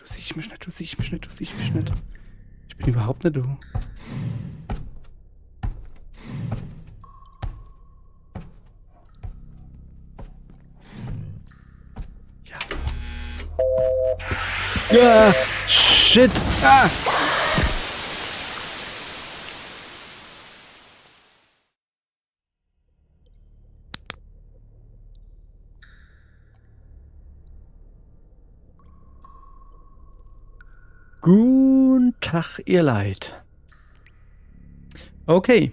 Du siehst mich nicht, du siehst mich nicht, du siehst mich nicht. Ich bin überhaupt nicht du. Ja. Ja, shit. Ah. Guten Tag, ihr Leid. Okay.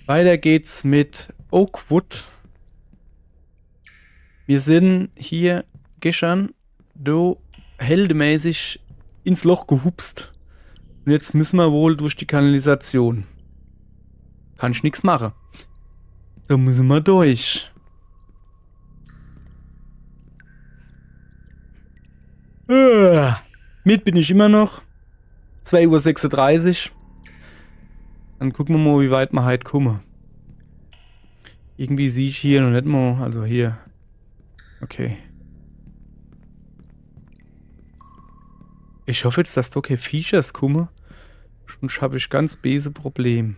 Weiter geht's mit Oakwood. Wir sind hier gestern do heldemäßig ins Loch gehupst. Und jetzt müssen wir wohl durch die Kanalisation. Kann ich nichts machen. Da müssen wir durch. Mit bin ich immer noch. 2:36 Uhr. Dann gucken wir mal, wie weit wir heute kommen. Irgendwie sehe ich hier noch nicht mal. Also hier. Okay. Ich hoffe jetzt, dass da keine Features kommen. Sonst habe ich ganz böse Problem.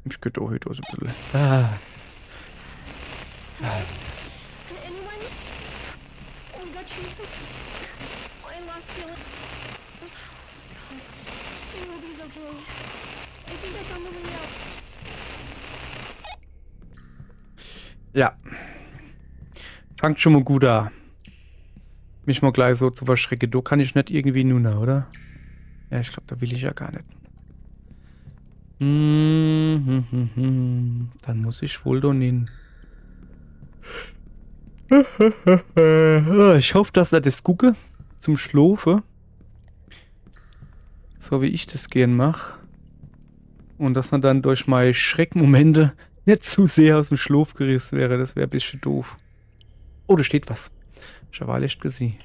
Ich gehe da heute so ein bisschen. Anyone? We got chased. I lost Dylan. God. I hope he's okay. I think I found the way out. Ja. Fangt schon mal gut an. Mich mal gleich so zu verschrecken. Da kann ich nicht irgendwie nun, oder? Ja, ich glaube, da will ich ja gar nicht. Dann muss ich wohl da hin. Ich hoffe, dass er das gucke zum Schlafen. So wie ich das gern mache. Und dass er dann durch meine Schreckmomente nicht zu sehr aus dem Schlaf gerissen wäre. Das wäre ein bisschen doof. Oh, da steht was. Ich habe echt gesehen.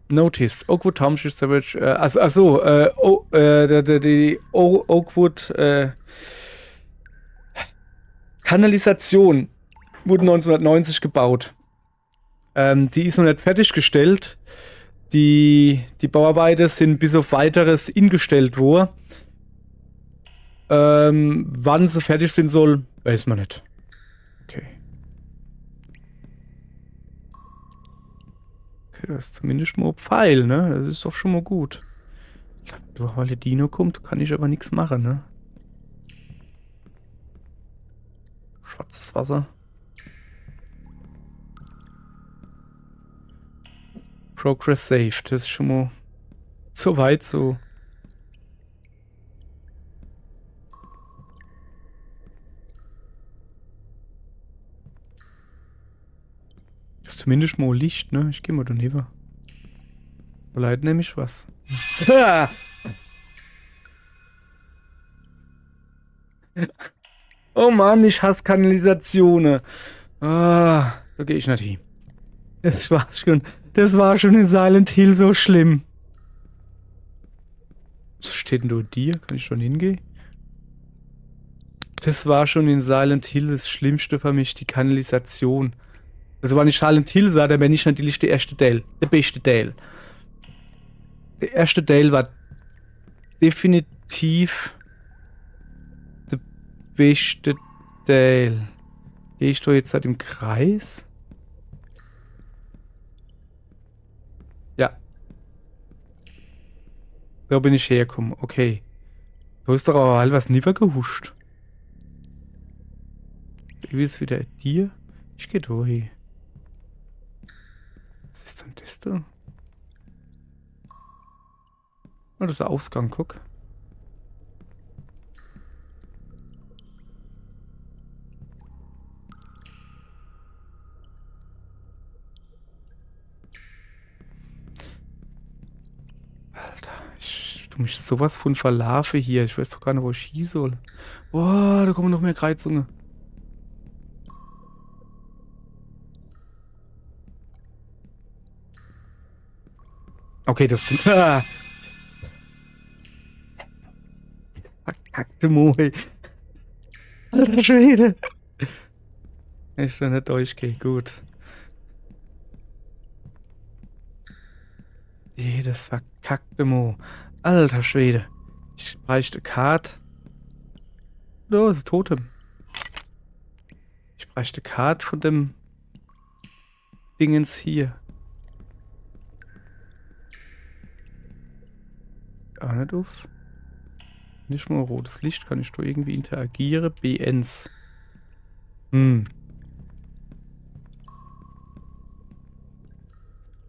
Notice. Oakwood Township Savage. Die Oakwood Kanalisation wurde 1990 gebaut. Die ist noch nicht fertiggestellt. Die Bauarbeiten sind bis auf weiteres ingestellt worden. Wann sie fertig sind soll, weiß man nicht. Okay. Okay, das ist zumindest mal ein Pfeil, ne? Das ist doch schon mal gut. Ich glaube, weil der Dino kommt, kann ich aber nichts machen, ne? Schwarzes Wasser. Progress saved. Das ist schon mal so weit so. Das ist zumindest mal Licht, ne? Ich geh mal daneben. Vielleicht nämlich was. Oh Mann, ich hasse Kanalisationen. Ah, da gehe ich nicht hin. Das war schon in Silent Hill so schlimm. Was steht denn da dir? Kann ich schon hingehen? Das war schon in Silent Hill das Schlimmste für mich, die Kanalisation. Also wenn ich Silent Hill sah, dann bin ich natürlich der erste Teil. Der beste Teil. Der erste Teil war definitiv der beste Teil. Gehe ich da jetzt halt im Kreis? Ja. Da bin ich hergekommen. Okay. Da ist doch aber halt was nie gehuscht. Wie ist wieder dir? Ich gehe da hin. Was ist denn das da? Oh, das ist der Ausgang, guck. Alter, ich tu mich sowas von verlaufe hier. Ich weiß doch gar nicht, wo ich hin soll. Boah, da kommen noch mehr Kreuzungen. Okay, das sind... Verkackte Moe. Alter Schwede. Ich schon nicht durchgehe, gut. Jedes verkackte Mo. Alter Schwede. Ich bräuchte Kart. Oh, das ist Totem. Ich bräuchte Kart von dem Dingens hier. Auch nicht auf. Nicht mal rotes Licht, kann ich da irgendwie interagieren? BNs.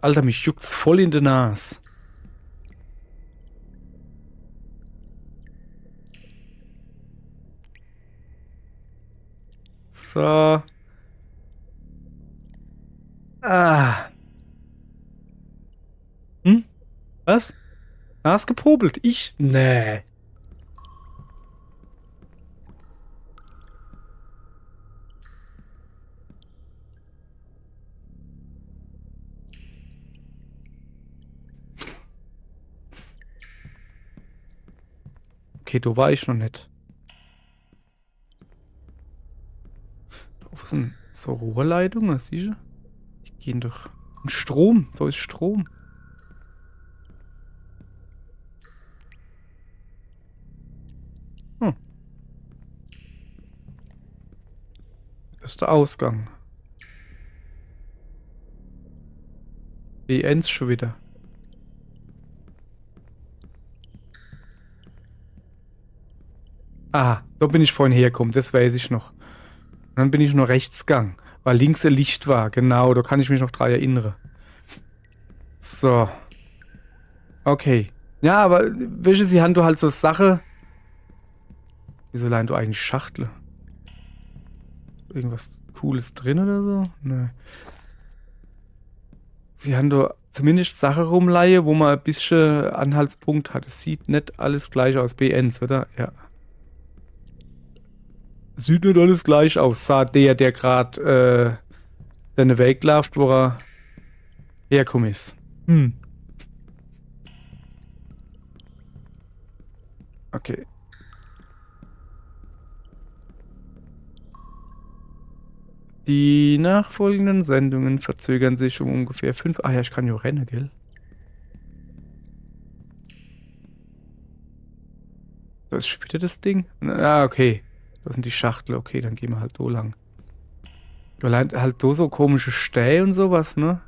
Alter, mich juckt's voll in der Nase. So. Was? Nase gepobelt? Ich? Nee. Okay, da war ich noch nicht. Da sind so Rohrleitungen, siehst du? Die gehen doch. Und Strom, da ist Strom. Hm. Das ist der Ausgang. BNs schon wieder. Ah, da bin ich vorhin hergekommen, das weiß ich noch. Und dann bin ich nur rechts gegangen, weil links ein Licht war. Genau, da kann ich mich noch dran erinnern. So. Okay. Ja, aber welche sie haben du halt so Sache. Wieso leihen du eigentlich Schachtel? Irgendwas Cooles drin oder so? Nö. Sie haben da zumindest Sache rumleihe, wo man ein bisschen Anhaltspunkt hat. Es sieht nicht alles gleich aus. BNs, oder? Ja. Sieht nicht alles gleich aus, sah der gerade seine Weg läuft, wo er herkommen ist. Okay. Die nachfolgenden Sendungen verzögern sich um ungefähr 5... Ah ja, ich kann ja rennen, gell? Da ist später das Ding. Ah, okay. Das sind die Schachtel. Okay, dann gehen wir halt so lang. Allein halt so komische Stähe und sowas, ne?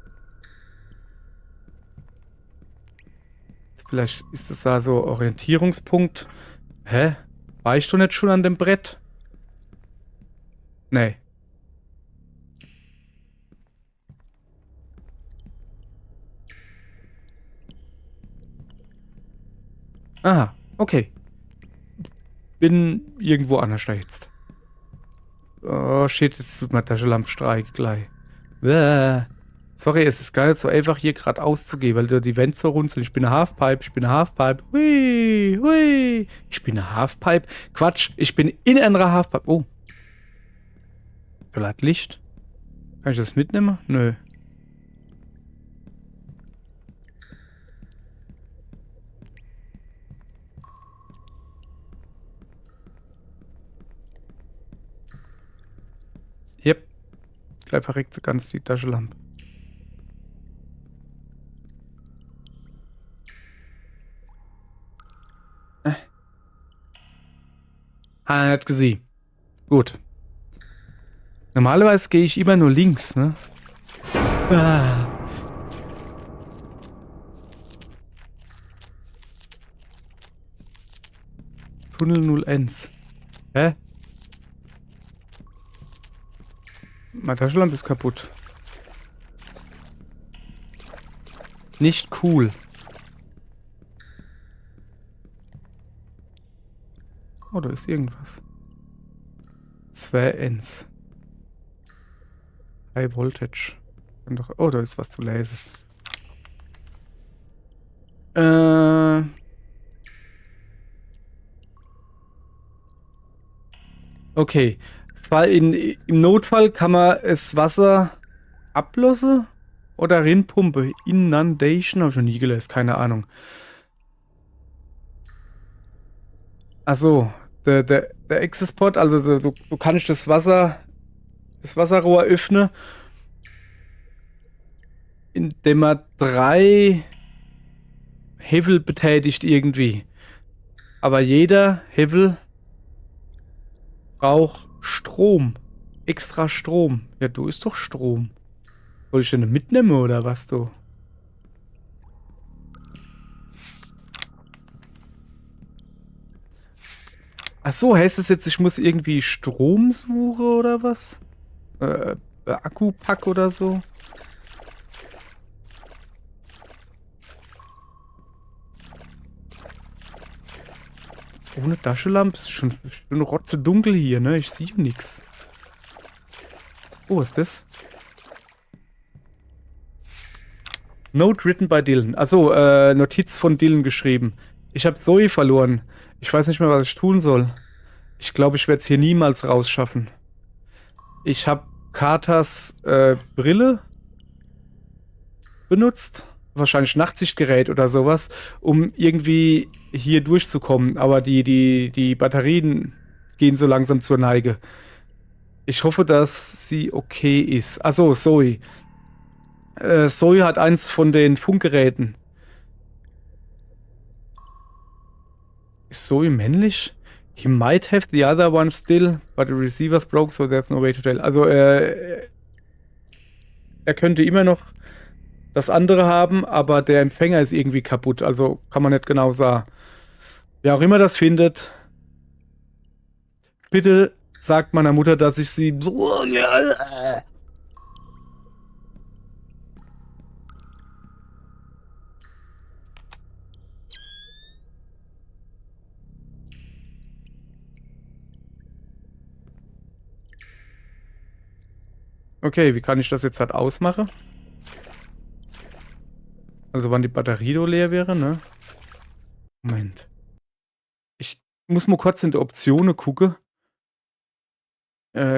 Vielleicht ist das da so Orientierungspunkt. Hä? War ich doch nicht schon an dem Brett? Nee. Aha, okay. Bin irgendwo anders da jetzt. Oh shit, jetzt tut meine Taschenlampe streiken gleich. Sorry, es ist gar nicht so einfach hier gerade auszugehen, weil da die Wände so rund sind. Ich bin eine Halfpipe, ich bin eine Halfpipe. Hui, hui. Ich bin eine Halfpipe. Quatsch, ich bin in einer Halfpipe. Oh. Da hat Licht. Kann ich das mitnehmen? Nö. Yep. Gleich verreckt sie ganz die Taschenlampe. Hat gesehen. Gut. Normalerweise gehe ich immer nur links, ne? Ah. Tunnel 0-1. Hä? Meine Taschenlampe ist kaputt. Nicht cool. Oh, da ist irgendwas. 2 Ns. High Voltage. Oh, da ist was zu lesen. Okay. Im Notfall kann man das Wasser ablassen oder rinpumpe. Inundation habe ich schon nie gelesen, keine Ahnung. Achso, der der Access-Pod, also du kannst das Wasserrohr öffnen, indem man 3 Hebel betätigt irgendwie. Aber jeder Hebel braucht Strom. Extra Strom. Ja, du ist doch Strom. Soll ich denn mitnehmen oder was du? Ach so, heißt es jetzt, ich muss irgendwie Strom suchen oder was? Akkupack oder so? Jetzt ohne Taschenlampe ist schon rotzdunkel hier, ne? Ich sehe nix. Oh, was ist das? Note written by Dylan. Achso, Notiz von Dylan geschrieben. Ich habe Zoe verloren. Ich weiß nicht mehr, was ich tun soll. Ich glaube, ich werde es hier niemals rausschaffen. Ich habe Carters Brille benutzt. Wahrscheinlich Nachtsichtgerät oder sowas, um irgendwie hier durchzukommen. Aber die Batterien gehen so langsam zur Neige. Ich hoffe, dass sie okay ist. Achso, Zoe. Zoe hat eins von den Funkgeräten. Ist Zoe männlich? He might have the other one still, but the receiver's broke, so there's no way to tell. Also, er könnte immer noch das andere haben, aber der Empfänger ist irgendwie kaputt. Also, kann man nicht genau sagen. Wer auch immer das findet, bitte sagt meiner Mutter, dass ich sie... Okay, wie kann ich das jetzt halt ausmachen? Also wann die Batterie do leer wäre, ne? Moment. Ich muss mal kurz in die Optionen gucken.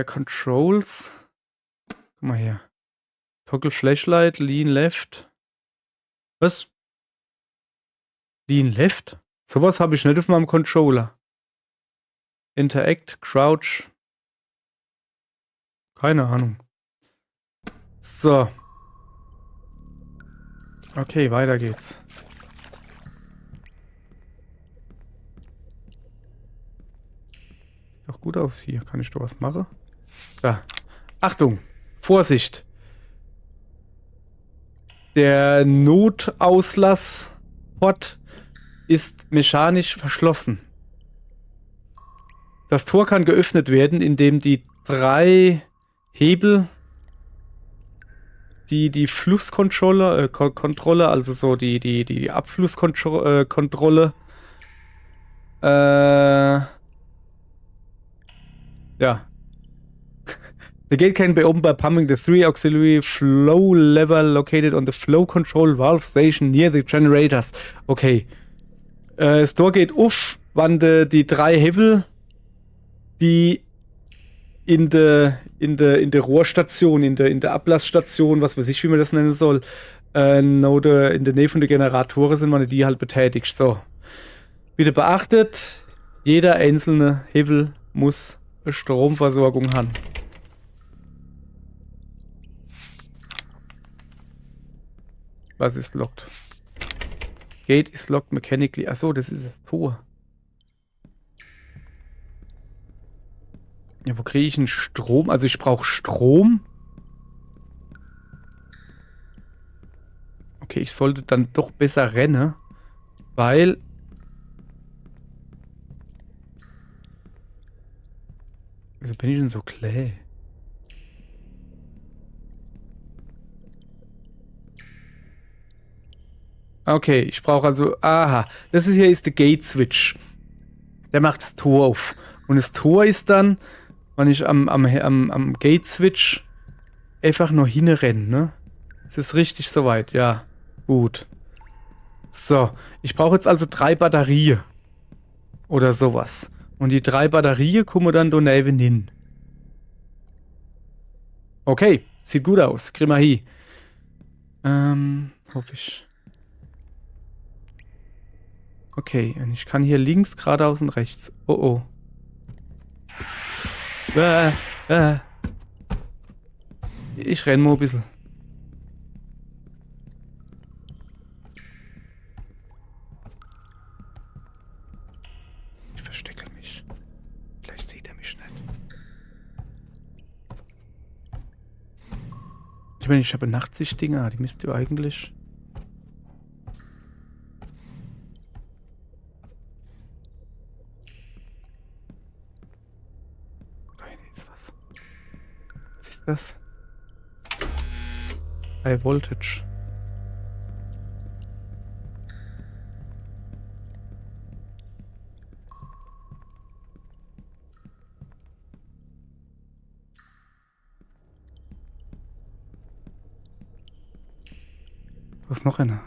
Controls. Guck mal her. Toggle Flashlight, Lean Left. Was? Lean Left? Sowas habe ich nicht auf meinem Controller. Interact, Crouch. Keine Ahnung. So. Okay, weiter geht's. Sieht doch gut aus hier. Kann ich doch was machen? Da. Achtung! Vorsicht! Der Notauslass-Port ist mechanisch verschlossen. Das Tor kann geöffnet werden, indem die 3 Hebel, die Flusskontrolle, Kontrolle, also so die Abflusskontrolle, ja. The gate can be opened by pumping the 3 auxiliary flow lever located on the flow control valve station near the generators. Okay. Das Tor geht auf, wann die 3 Hebel, die in der Rohrstation, in der Ablassstation, was weiß ich, wie man das nennen soll, oder in der Nähe von den Generatoren sind, wenn die halt betätigt. So. Bitte beachtet, jeder einzelne Hebel muss eine Stromversorgung haben. Was ist locked? Gate is locked mechanically. Achso, das ist das Tor. Ja, wo kriege ich einen Strom? Also ich brauche Strom. Okay, ich sollte dann doch besser rennen, weil... Wieso bin ich denn so kläh? Okay, ich brauche also... Aha, das hier ist der Gate-Switch. Der macht das Tor auf. Und das Tor ist dann, wenn ich am Gate-Switch einfach nur hinrenne, ne? Ist das richtig soweit? Ja, gut. So, ich brauche jetzt also 3 Batterien. Oder sowas. Und die 3 Batterien kommen dann da neben hin. Okay, sieht gut aus. Kriegen wir hin. Hoffe ich. Okay, und ich kann hier links, geradeaus und rechts. Oh oh. Äh. Ich renn mal ein bisschen. Ich verstecke mich. Vielleicht sieht er mich nicht. Ich meine, ich habe Nachtsichtdinger, die müsst ihr eigentlich... Da hinten ist was. Was ist das? High Voltage. Wo ist noch einer?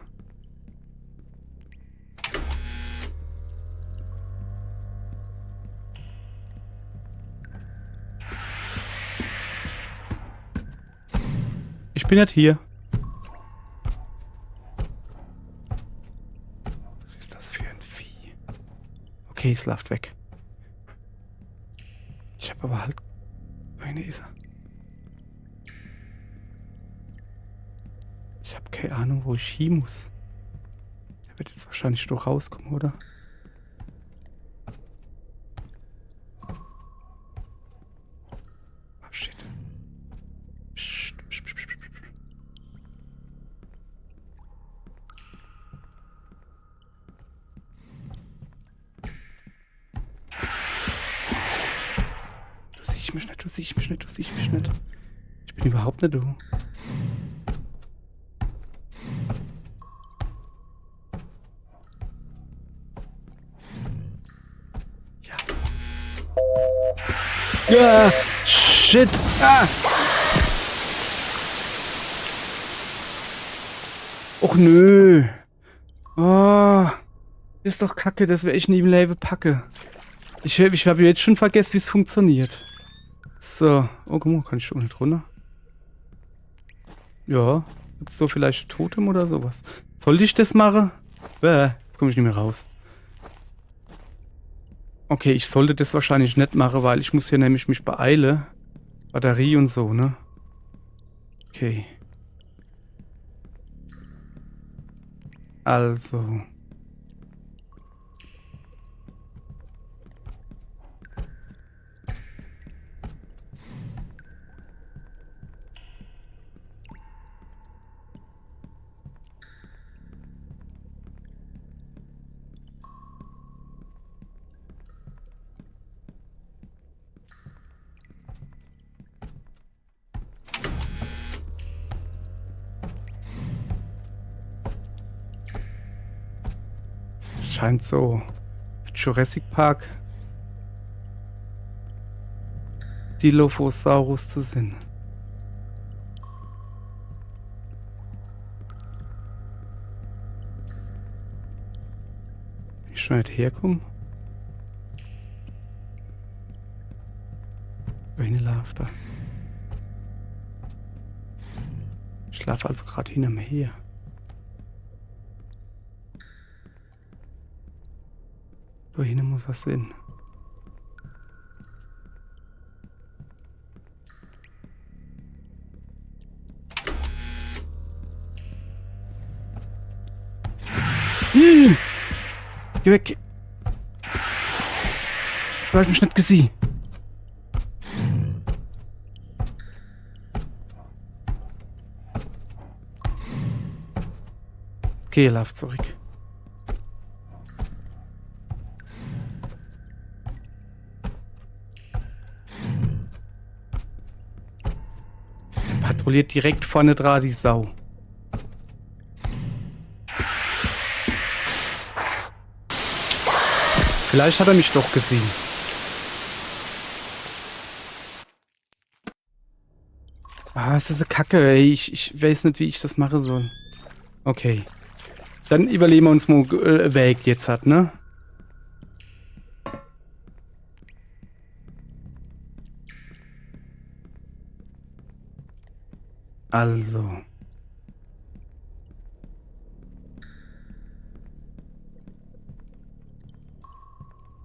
Ich bin nicht hier. Was ist das für ein Vieh? Okay, es läuft weg. Ich habe aber halt... Eine ist er. Ich habe keine Ahnung, wo ich hin muss. Der wird jetzt wahrscheinlich doch rauskommen, oder? Ah, shit. Psst, psst, psst, psst, psst. Du siehst mich nicht, du siehst mich nicht, du siehst mich nicht. Ich bin überhaupt nicht du. Ja, shit. Ah. Och nö. Oh, ist doch kacke, das wäre ich nie im Leben packe. Ich habe jetzt schon vergessen, wie es funktioniert. So. Oh, guck mal, kann ich schon nicht runter? Ja. Gibt es so vielleicht ein Totem oder sowas? Sollte ich das machen? Jetzt komme ich nicht mehr raus. Okay, ich sollte das wahrscheinlich nicht machen, weil ich muss hier nämlich mich beeilen. Batterie und so, ne? Okay. Also. Es scheint so Jurassic Park Dilophosaurus zu sein. Wenn ich schon nicht herkomme. Wohin läuft er? Ich schlafe also gerade hinterm Her. Wohin muss er sein? Geh weg! Du hast mich nicht gesehen. Okay, lauf zurück. Er patrouilliert direkt vorne dran, die Sau. Vielleicht hat er mich doch gesehen. Ah, ist das eine Kacke, ey. Ich weiß nicht, wie ich das machen soll. Okay. Dann überlegen wir uns mal Weg jetzt hat, ne? Also.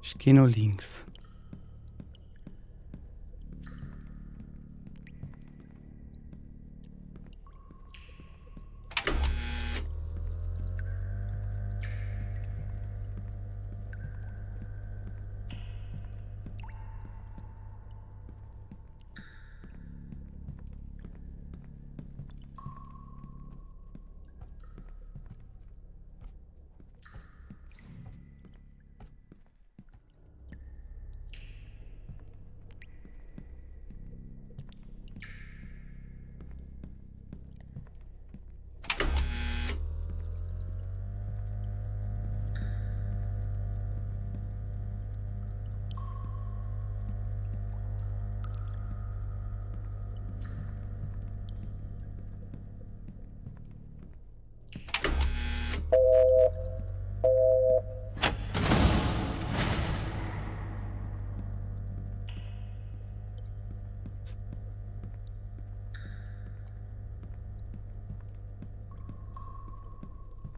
Ich gehe nur links.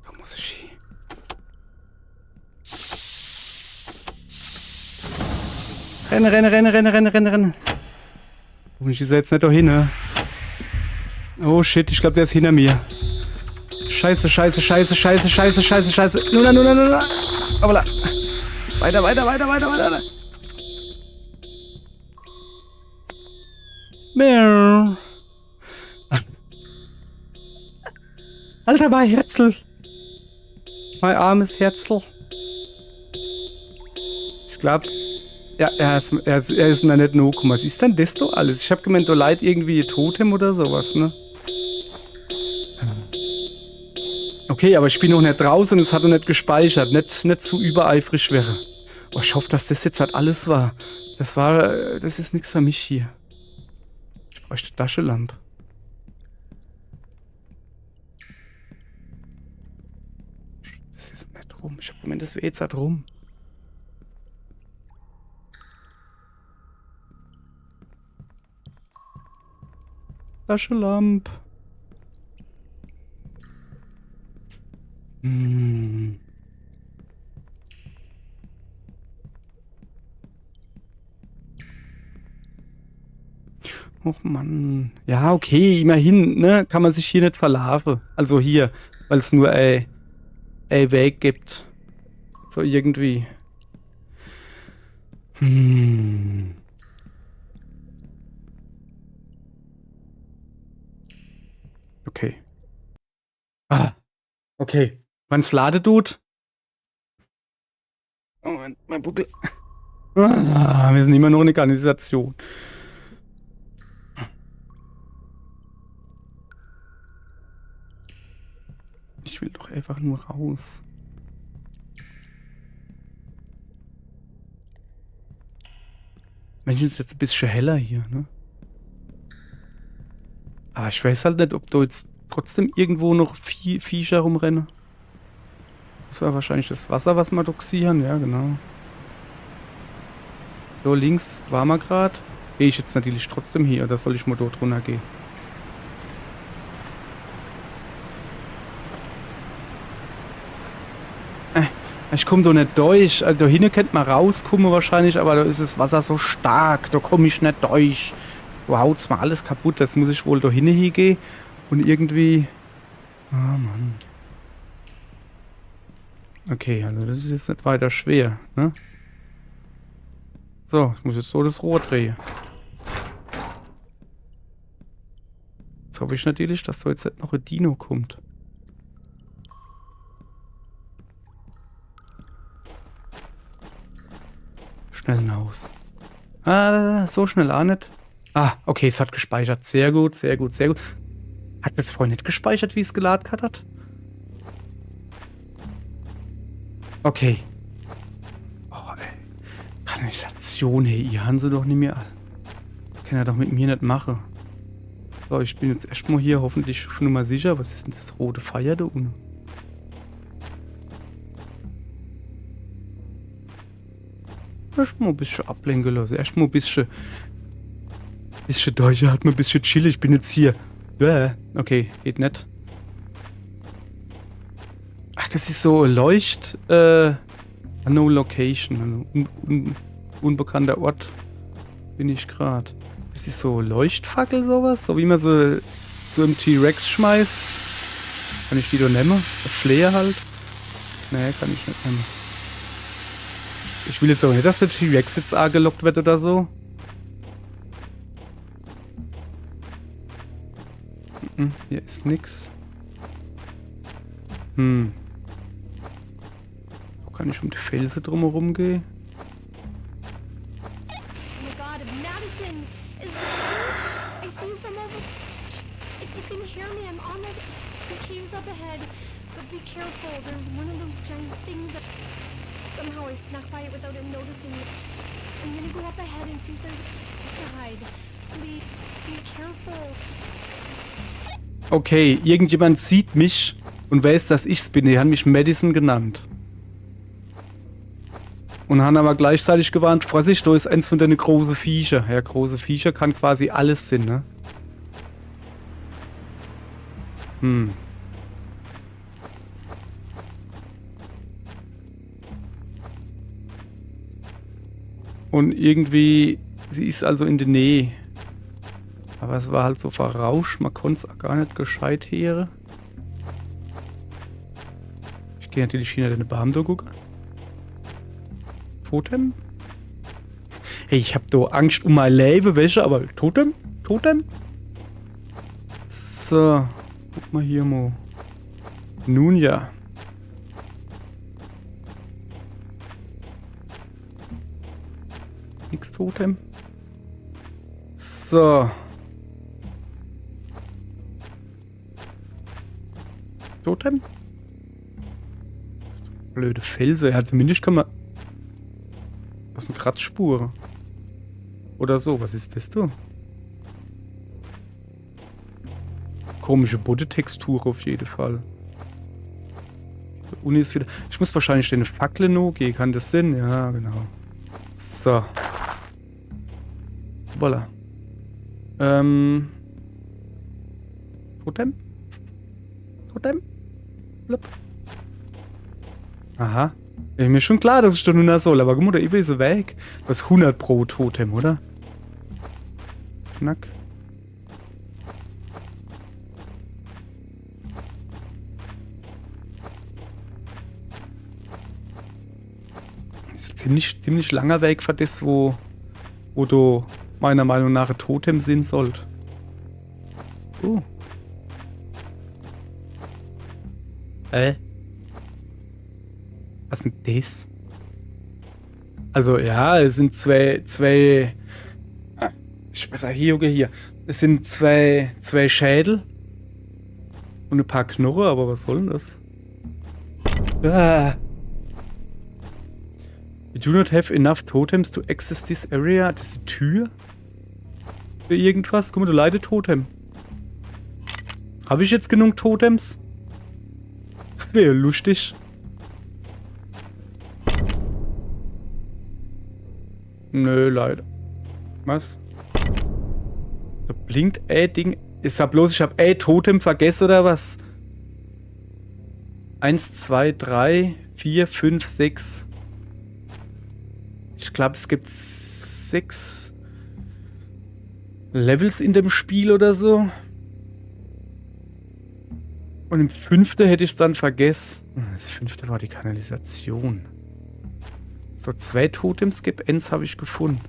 Da muss ich hin. Renne. Hoffentlich ist er jetzt nicht da hin, ne? Oh shit, ich glaube, der ist hinter mir. Scheiße. Nun. Aber weiter. Miau. Alter, mein Herzl. Mein armes Herzl. Ich glaube, ja, er ist mir nicht noch gekommen. Was ist denn das doch alles? Ich habe gemeint, da leid irgendwie ihr Totem oder sowas, ne? Okay, aber ich bin noch nicht draußen, es hat noch nicht gespeichert. Nicht zu übereifrig wäre. Oh, ich hoffe, dass das jetzt halt alles war. Das ist nichts für mich hier. Ich bräuchte Taschenlampe. Das ist nicht rum. Ich hab gemeint, das wäre jetzt halt rum. Taschenlampe. Och Mann. Ja, okay, immerhin, ne? Kann man sich hier nicht verlaufen. Also hier, weil es nur ein Weg gibt. So irgendwie. Okay. Okay. Wann's ladet tut? Moment, mein Buckel. Wir sind immer noch eine Kanalisation. Ich will doch einfach nur raus. Mensch, ist jetzt ein bisschen heller hier, ne? Aber ich weiß halt nicht, ob da jetzt trotzdem irgendwo noch Viecher rumrennen. Das war wahrscheinlich das Wasser, was wir doxieren. Ja, genau. So, links waren wir gerade. Gehe ich jetzt natürlich trotzdem hier, oder soll ich mal dort runter gehen? Ich komme da nicht durch. Also, da hinten könnte man rauskommen wahrscheinlich, aber da ist das Wasser so stark. Da komme ich nicht durch. Da haut's mal alles kaputt. Das muss ich wohl da hinten hingehen. Und irgendwie... Ah, Mann. Okay, also das ist jetzt nicht weiter schwer, ne? So, ich muss jetzt so das Rohr drehen. Jetzt hoffe ich natürlich, dass da jetzt nicht noch ein Dino kommt. Schnell hinaus. Ah, so schnell auch nicht. Ah, okay, es hat gespeichert. Sehr gut. Hat es vorhin nicht gespeichert, wie es geladen hat? Okay. Oh, ey. Kanalisation, hey, ihr haben sie doch nicht mehr. Das kann er doch mit mir nicht machen. So, ich bin jetzt erstmal hier, hoffentlich schon mal sicher. Was ist denn das rote Feuer da unten? Erstmal ein bisschen ablenken lassen. Erstmal ein bisschen durchatmen, ein bisschen chillen. Ich bin jetzt hier. Okay, geht nicht. Ach, das ist so Leucht. No Location. Also unbekannter Ort bin ich gerade. Das ist so Leuchtfackel, sowas. So wie man sie zu einem T-Rex schmeißt. Kann ich die da nehmen? Der Flair halt. Nee, kann ich nicht nehmen. Ich will jetzt auch nicht, dass der T-Rex jetzt angelockt wird oder so. Hier ist nix. Wo kann ich um die Felsen drumherum gehen? Oh my God, Madison! Is that you? I see you from over... If you can hear me, I'm on the caves up ahead. But be careful, there's one of those giant things that... Somehow I snuck by it without it noticing it. I'm gonna go up ahead and see if there's a place to hide. Please, be careful. Okay, irgendjemand sieht mich und weiß, dass ich's bin. Die haben mich Madison genannt. Und haben aber gleichzeitig gewarnt, Vorsicht, da ist eins von deinen großen Viecher. Ja, große Viecher kann quasi alles sein, ne? Und irgendwie, sie ist also in der Nähe. Aber es war halt so verrauscht, man konnte es auch gar nicht gescheit hören. Ich gehe natürlich hinter den Baum da gucken. Totem? Hey, ich hab da Angst um mein Leben, welche, aber Totem? Totem? So, guck mal hier mal. Nun ja. Nix Totem. So. Totem? Das ist doch eine blöde Felsen. Ja, zumindest kann man. Das sind Kratzspuren. Oder so. Was ist das da? Komische Bodentextur auf jeden Fall. Uni ist wieder. Ich muss wahrscheinlich den Fackeln noch gehen. Kann das Sinn? Ja, genau. So. Voila. Totem? Totem? Blub. Aha. Ist mir schon klar, dass ich da nun soll, aber guck mal, da ist er weg. Das ist 100 pro Totem, oder? Knack. Ist ziemlich langer Weg für das, wo du meiner Meinung nach ein Totem sein sollt. Was ist denn das? Also ja, es sind zwei. Ich besser hier oder hier. Es sind zwei Schädel und ein paar Knurren, aber was soll denn das? You do not have enough totems to access this area. Das ist die Tür? Für irgendwas? Guck mal, du leidet Totem. Habe ich jetzt genug Totems? Das wäre lustig. Nö, leider. Was? Da blinkt Ding. Ist ja bloß, ich hab Totem vergessen oder was? 1, 2, 3, 4, 5, 6. Ich glaube, es gibt 6 Levels in dem Spiel oder so. Und im 5. hätte ich es dann vergessen. Das 5. war die Kanalisation. So, 2 Totems gibt Ends habe ich gefunden.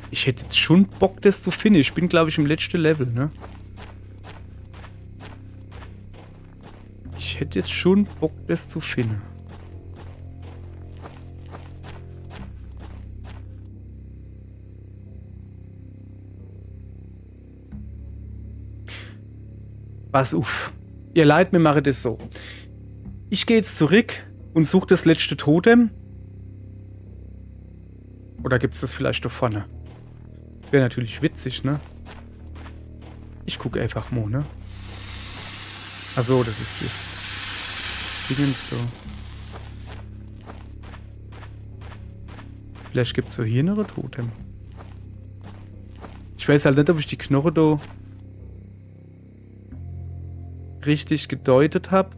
Ich hätte jetzt schon Bock, das zu finden. Ich bin, glaube ich, im letzten Level, ne? Ich hätte jetzt schon Bock, das zu finden. Pass auf. Ihr Leid, mir mache das so. Ich gehe jetzt zurück und suche das letzte Totem. Oder gibt es das vielleicht da vorne? Das wäre natürlich witzig, ne? Ich gucke einfach mal, ne? Achso, das ist das. Das Dingens so. Vielleicht gibt es so hier noch ein Totem. Ich weiß halt nicht, ob ich die Knochen da richtig gedeutet habe.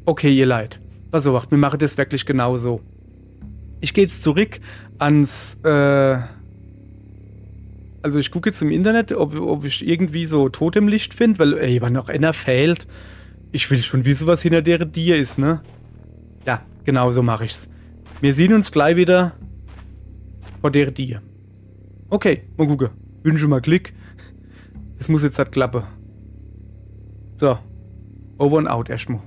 Okay, ihr Leid. Also, wacht, wir machen das wirklich genau so. Ich gehe jetzt zurück ans, also ich gucke jetzt im Internet, ob ich irgendwie so Totemlicht finde, weil, ey, wenn noch einer fehlt, ich will schon wissen, was hinter der Dir ist, ne? Ja, genau so mache ich's. Wir sehen uns gleich wieder vor der Dir. Okay, mal gucken. Wünsche mal Glück. Es muss jetzt halt klappen. So. Over and out erstmal.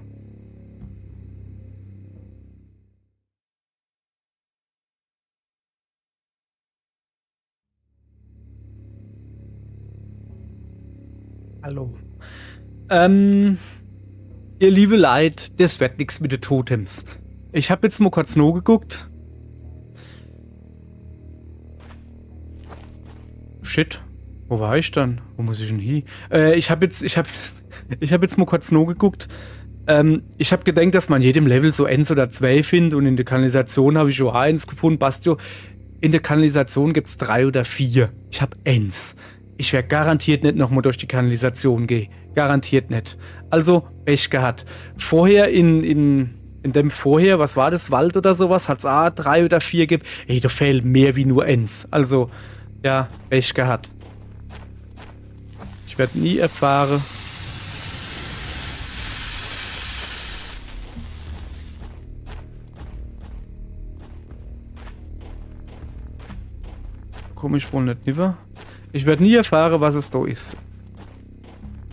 Hallo. Ihr liebe Leid, das wird nix mit den Totems. Ich habe jetzt mal kurz noch geguckt. shit. Wo war ich dann? Wo muss ich denn hin? Ich hab jetzt mal kurz noch geguckt. Ich habe gedacht, dass man in jedem Level so 1 oder 2 findet und in der Kanalisation habe ich schon 1 gefunden. Bastio, in der Kanalisation gibt es 3 oder 4. Ich habe 1. Ich werde garantiert nicht nochmal durch die Kanalisation gehen. Garantiert nicht. Also, Pech gehabt. Vorher in dem vorher, was war das, Wald oder sowas, hat es auch 3 oder 4 gibt. Ey, da fehlt mehr wie nur 1. Also, ja, Pech gehabt. Ich werde nie erfahren. Komm ich wohl nicht rüber. Ich werde nie erfahren, was es da ist.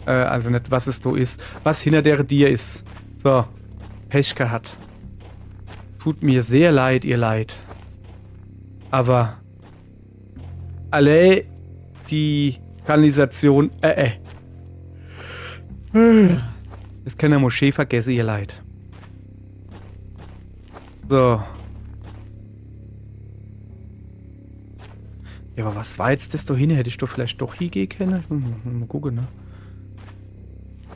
Also nicht, was es da ist. Was hinter der Dir ist. So. Pech gehabt. Tut mir sehr leid, ihr Leid. Aber alle die Kanalisation. Das kann der Moschee vergessen, ihr Leid. So. Ja, aber was war jetzt das da hin? Hätte ich doch vielleicht doch hingehen können? Ich muss mal gucken, ne?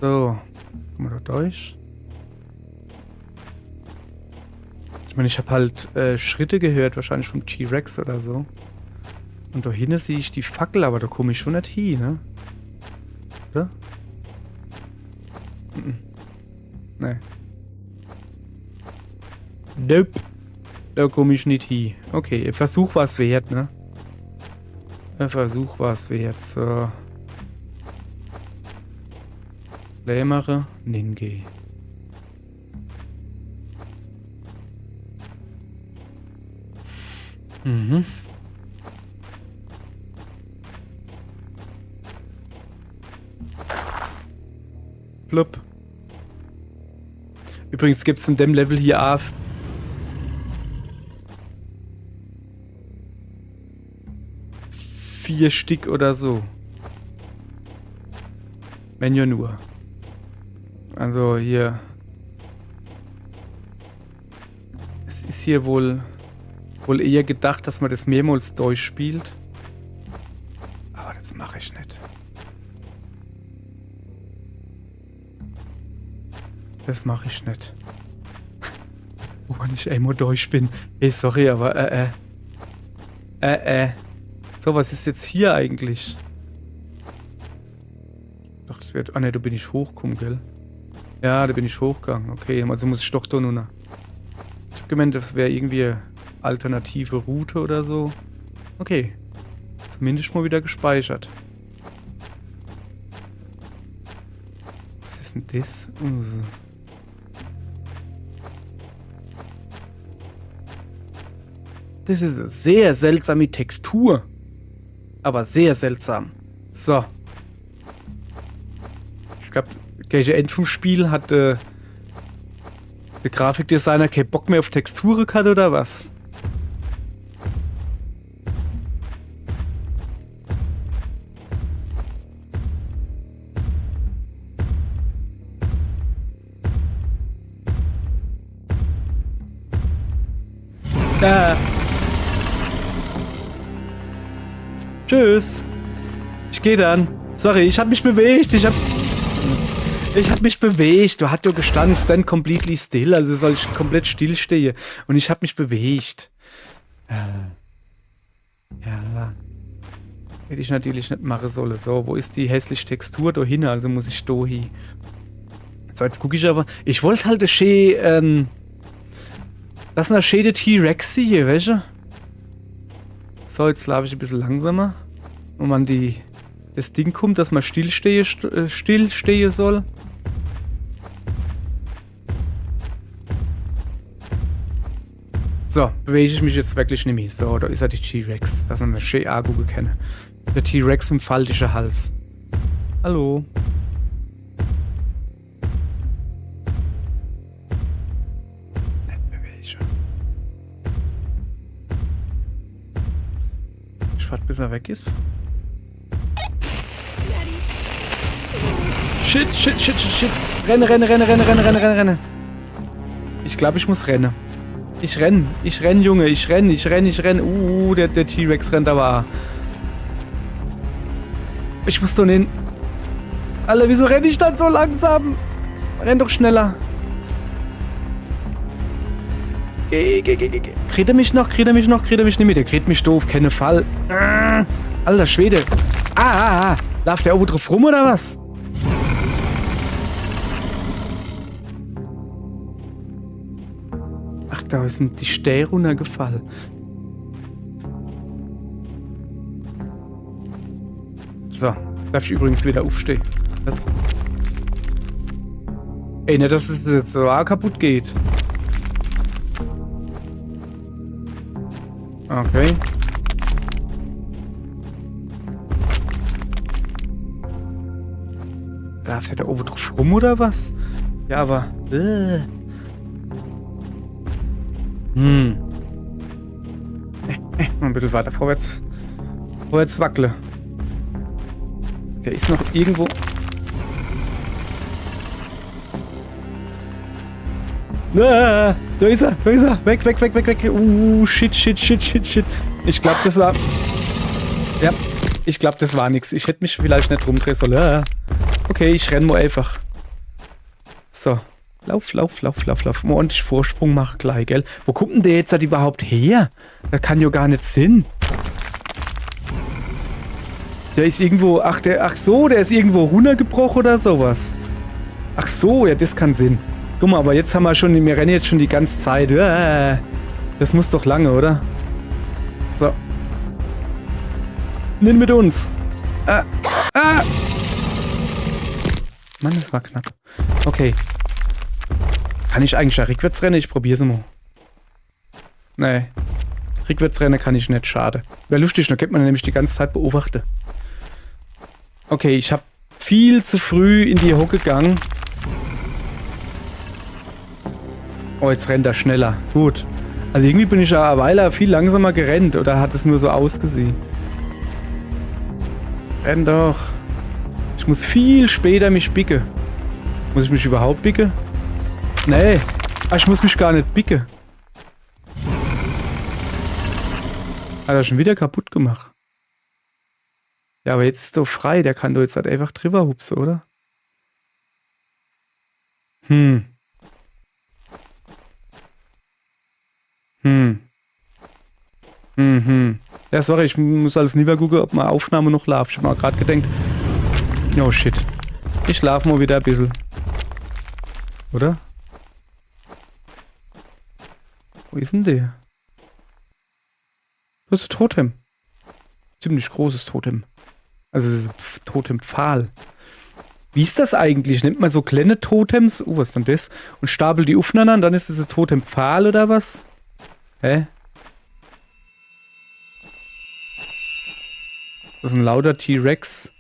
So. Kommen wir da durch. Ich meine, ich habe halt Schritte gehört, wahrscheinlich vom T-Rex oder so. Und da hinten sehe ich die Fackel, aber da komme ich schon nicht hin, ne? Oder? Nee. Nope. Da komme ich nicht hin. Okay, ihr Versuch war es wert, ne? Der Versuch war es wert. So. Lämere, Ninge. Mhm. Plupp. Übrigens gibt es in dem Level hier auch 4 Stück oder so. Wenn ja nur. Also hier. Es ist hier wohl eher gedacht, dass man das mehrmals durchspielt. Aber das mache ich nicht. Das mache ich nicht. Wenn ich einmal durch bin. Ey, sorry, aber So, was ist jetzt hier eigentlich? Doch, das wird... Ah ne, da bin ich hochgekommen, gell? Ja, da bin ich hochgegangen. Okay, also muss ich doch da nur noch... Ich hab gemeint, das wäre irgendwie eine alternative Route oder so. Okay. Zumindest mal wieder gespeichert. Was ist denn das? Das ist eine sehr seltsame Textur. Aber sehr seltsam. So. Ich glaube, gegen Ende vom Spiel hat der Grafikdesigner keinen Bock mehr auf Texturen gehabt oder was? Tschüss. Ich gehe dann. Sorry, ich hab mich bewegt. Ich hab mich bewegt. Du hast ja gestanden, stand completely still. Also soll ich komplett still stehen. Und ich hab mich bewegt. Ja. Hätte ich natürlich nicht machen sollen. So, wo ist die hässliche Textur da hin? Also muss ich da hin. So, jetzt gucke ich aber. Ich wollte halt das ist eine schöne T-Rex hier, weißt du? So, jetzt laufe ich ein bisschen langsamer. Und man das Ding kommt, dass man still stehen soll. So, bewege ich mich jetzt wirklich nicht mehr. So, da ist ja die T-Rex. Das ist eine schöne Argo kennen. Der T-Rex im faltischen Hals. Hallo. Nicht bewege. Ich warte, bis er weg ist. Shit. Renne. Ich glaube, ich muss rennen. Ich renn, Junge. Ich renn. Der T-Rex rennt aber. Ich muss doch hin. Alter, wieso renne ich dann so langsam? Renn doch schneller. Geh. Kriegt er mich noch? Kriegt er mich nicht mit? Der kriegt mich doof, keine Fall. Alter Schwede. Läuft der oben drauf rum oder was? Ach, da sind die Stäbe runtergefallen. So, darf ich übrigens wieder aufstehen. Was? Ey, nicht, dass es jetzt so kaputt geht. Okay. Darf der da oben drauf rum oder was? Ja, aber... Mal ein bisschen weiter vorwärts wackle. Der ist noch irgendwo... Da ist er. Weg. Shit. Ich glaube, das war... Ja, ich glaube, das war nix. Ich hätte mich vielleicht nicht rumdrehen sollen. Okay, ich renn mal einfach. So. Lauf. Mal ordentlich Vorsprung machen gleich, gell? Wo kommt denn der jetzt halt überhaupt her? Das kann ja gar nicht Sinn. Der ist irgendwo... der ist irgendwo runtergebrochen oder sowas. Ach so, ja, das kann Sinn. Guck mal, aber jetzt haben wir rennen jetzt schon die ganze Zeit. Das muss doch lange, oder? So. Nimm mit uns. Mann, das war knapp. Okay. Kann ich eigentlich ja rückwärts rennen? Ich probier's mal. Nee. Rückwärts rennen kann ich nicht, schade. Wäre lustig, dann könnte man nämlich die ganze Zeit beobachten. Okay, ich habe viel zu früh in die Hocke gegangen. Oh, jetzt rennt er schneller. Gut. Also irgendwie bin ich ja eine Weile viel langsamer gerannt. Oder hat es nur so ausgesehen? Renn doch. Ich muss viel später mich bicken. Muss ich mich überhaupt bicken? Nee. Ich muss mich gar nicht bicken. Hat er schon wieder kaputt gemacht. Ja, aber jetzt ist doch frei. Der kann doch jetzt halt einfach drüber hupsen, oder? Ja, sorry, ich muss alles lieber gucken, ob meine Aufnahme noch läuft. Ich hab mal gerade gedacht, oh shit. Ich schlafe mal wieder ein bisschen. Oder? Wo ist denn der? Das ist ein Totem. Ziemlich großes Totem. Also das ist ein Totempfahl. Wie ist das eigentlich? Nimmt man so kleine Totems, was ist denn das? Und stapelt die aufeinander und dann ist es ein Totempfahl oder was? Hä? Das ist ein lauter T-Rex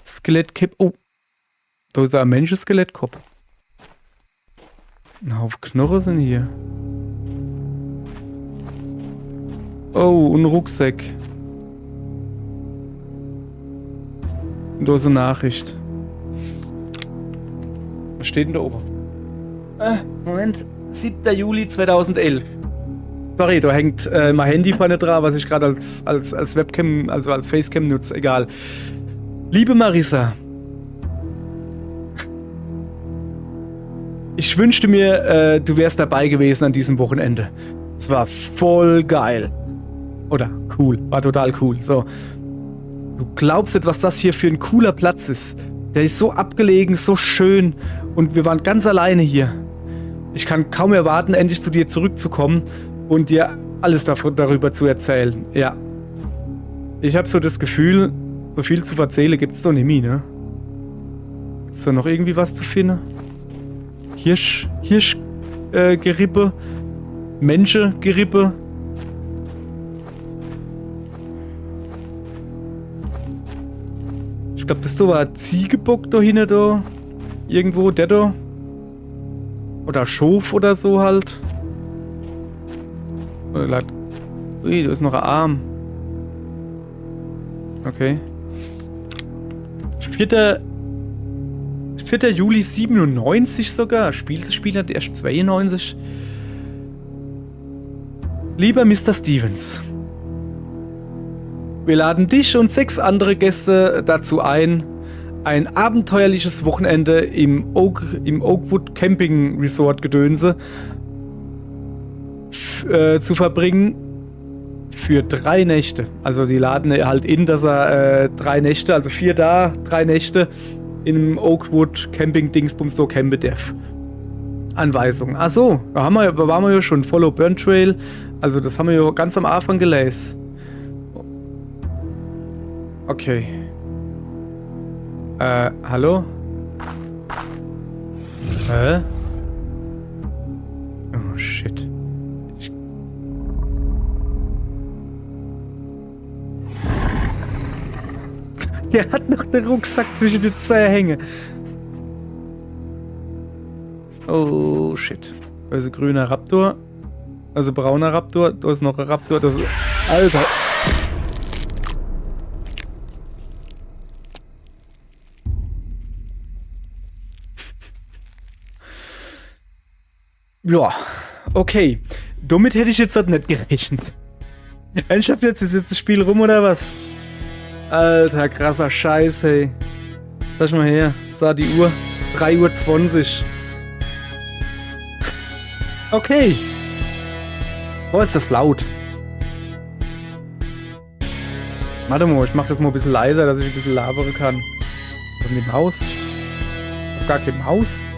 Skelettkopf. Oh. Da ist ein Menschenskelettkopf. Ein Haufen Knochen sind hier. Oh, und ein Rucksack. Und da ist eine Nachricht. Was steht denn da oben? Moment. 7. Juli 2011. Sorry, da hängt mein Handy vorne dran, was ich gerade als Webcam, also als Facecam nutze. Egal. Liebe Marissa. Ich wünschte mir, du wärst dabei gewesen an diesem Wochenende. Es war voll geil. Oder cool. War total cool. So. Du glaubst nicht, was das hier für ein cooler Platz ist. Der ist so abgelegen, so schön. Und wir waren ganz alleine hier. Ich kann kaum erwarten, endlich zu dir zurückzukommen und dir alles darüber zu erzählen. Ja. Ich habe so das Gefühl, so viel zu erzählen gibt's doch nicht mehr, ne? Ist da noch irgendwie was zu finden? Hirschgerippe? Menschengerippe? Ich glaube, das da war ein Ziegebock da hinten da. Irgendwo, der da. Oder Schof oder so halt. Ui, da ist noch ein Arm. Okay. 4. Juli 97 sogar. Spielt das Spiel hat erst 92. Lieber Mr. Stevens. Wir laden dich und 6 andere Gäste dazu ein abenteuerliches Wochenende im Oakwood Camping Resort Gedönse zu verbringen für 3 Nächte. Also sie laden halt in, dass er 3 Nächte, also 4 da, 3 Nächte im Oakwood Camping Dingsbums so campen darf. Anweisung. Ach so, da waren wir ja schon. Follow Burn Trail. Also das haben wir ja ganz am Anfang gelesen. Okay. Hallo? Hä? Oh, shit. Der hat noch den Rucksack zwischen den Zähnen. Oh, shit. Da ist ein grüner Raptor. Also brauner Raptor. Da ist noch ein Raptor. Das ist... Alter. Ja, okay. Damit hätte ich jetzt halt nicht gerechnet. Ernsthaft jetzt? Ist jetzt das Spiel rum oder was? Alter, krasser Scheiß, hey. Sag mal her. Sah die Uhr. 3:20 Uhr. Okay. Oh, ist das laut. Warte mal, ich mach das mal ein bisschen leiser, dass ich ein bisschen labern kann. Was ist denn die Maus? Ich hab gar keine Maus.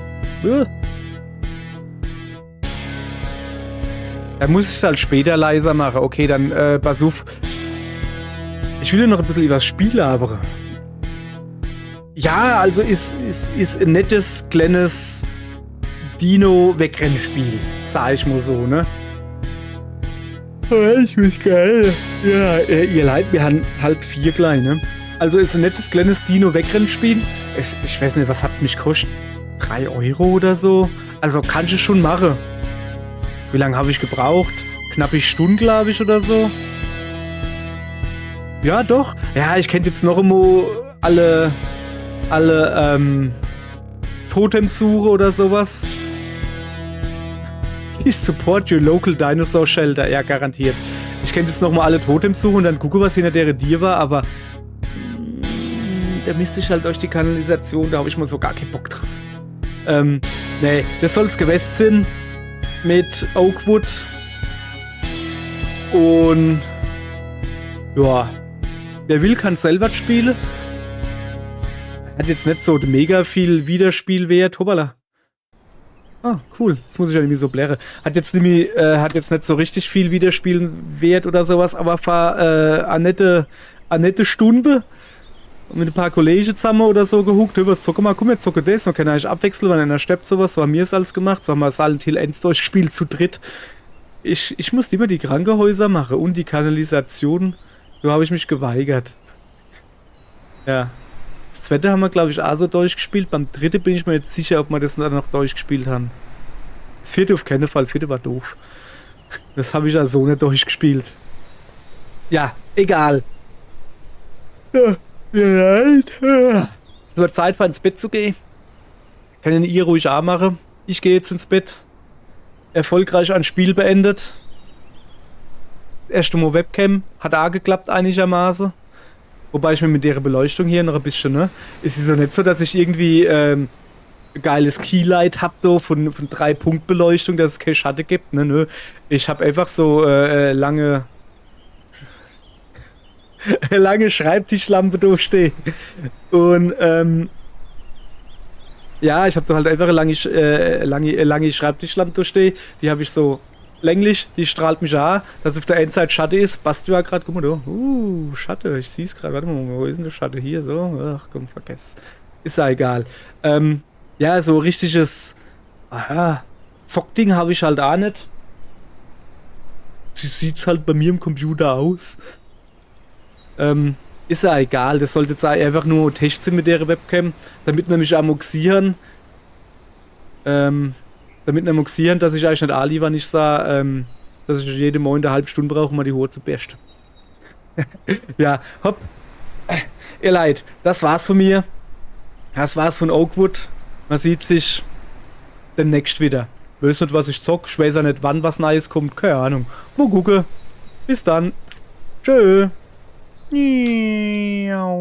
Dann muss ich es halt später leiser machen. Okay, dann pass auf. Ich will ja noch ein bisschen über das Spiel labern. Ja, also ist ein nettes, kleines Dino-Wegrennspiel. Sag ich mal so, ne? Ich bin geil. Ja, ihr Leid, wir haben 3:30 gleich, ne? Also ist ein nettes, kleines Dino-Wegrennspiel. Ich weiß nicht, was hat's mich gekostet? 3 Euro oder so? Also kann ich schon machen. Wie lange habe ich gebraucht? Knappe Stunde, glaube ich, oder so. Ja, doch. Ja, ich kenne jetzt noch immer alle Totemsuche oder sowas. Please support your local dinosaur shelter. Ja, garantiert. Ich kenne jetzt nochmal alle Totemsuche und dann gucke, was hinter der dir war, aber da misste ich halt durch die Kanalisation, da habe ich mal so gar keinen Bock drauf. Nee, das soll's gewesen sein mit Oakwood. Und ja, wer will, kann selber spielen. Hat jetzt nicht so mega viel Wiederspielwert. Hoppala. Ah, cool. Das muss ich ja irgendwie so blären. Hat jetzt nicht so richtig viel Wiederspielwert oder sowas, aber war eine nette Stunde mit ein paar Kollegen zusammen oder so gehuckt. Was zocken wir? Komm, jetzt zocken das. Dann kann ich abwechseln, wenn einer steppt sowas. So haben wir es alles gemacht. So haben wir Silent Hill 1 durchgespielt zu dritt. Ich musste immer die Krankenhäuser machen und die Kanalisation. So habe ich mich geweigert. Ja. Das zweite haben wir, glaube ich, auch so durchgespielt. Beim dritten bin ich mir jetzt sicher, ob wir das dann noch durchgespielt haben. Das vierte auf keinen Fall. Das vierte war doof. Das habe ich also nicht durchgespielt. Ja, egal. Ja, es wird Zeit, für ins Bett zu gehen. Können ihr ruhig auch machen. Ich gehe jetzt ins Bett. Erfolgreich ein Spiel beendet. Erste Mal Webcam. Hat auch geklappt einigermaßen. Wobei ich mir mit der Beleuchtung hier noch ein bisschen, ne? Es ist ja nicht so, dass ich irgendwie geiles Keylight hab da von 3-Punkt-Beleuchtung, dass es keine Schatten gibt, ne? Nö. Ich habe einfach so lange Schreibtischlampe durchstehen. Und ja, ich habe da halt einfach eine lange Schreibtischlampe durchstehen. Die habe ich so länglich, die strahlt mich an, dass auf der einen Seite Schatten ist. Passt ja gerade, guck mal da. Schatten, ich sehe es gerade. Warte mal, wo ist denn der Schatten? Hier, so. Ach komm, vergiss. Ist ja egal. Ja, so richtiges Zockding habe ich halt auch nicht. Sie sieht's halt bei mir im Computer aus. Ist ja egal, das sollte jetzt einfach nur Test sein mit der Webcam, damit wir mich amüsieren. Dass ich eigentlich nicht Ali, wenn ich sage, dass ich jede Mal eine halbe Stunde brauche, um mal die Haare zu bersten. Ja, hopp. Ihr Leid, das war's von mir. Das war's von Oakwood. Man sieht sich demnächst wieder. Ich weiß nicht, was ich zock, ich weiß auch nicht, wann was Neues kommt, keine Ahnung. Mal gucken. Bis dann. Tschö. Miau.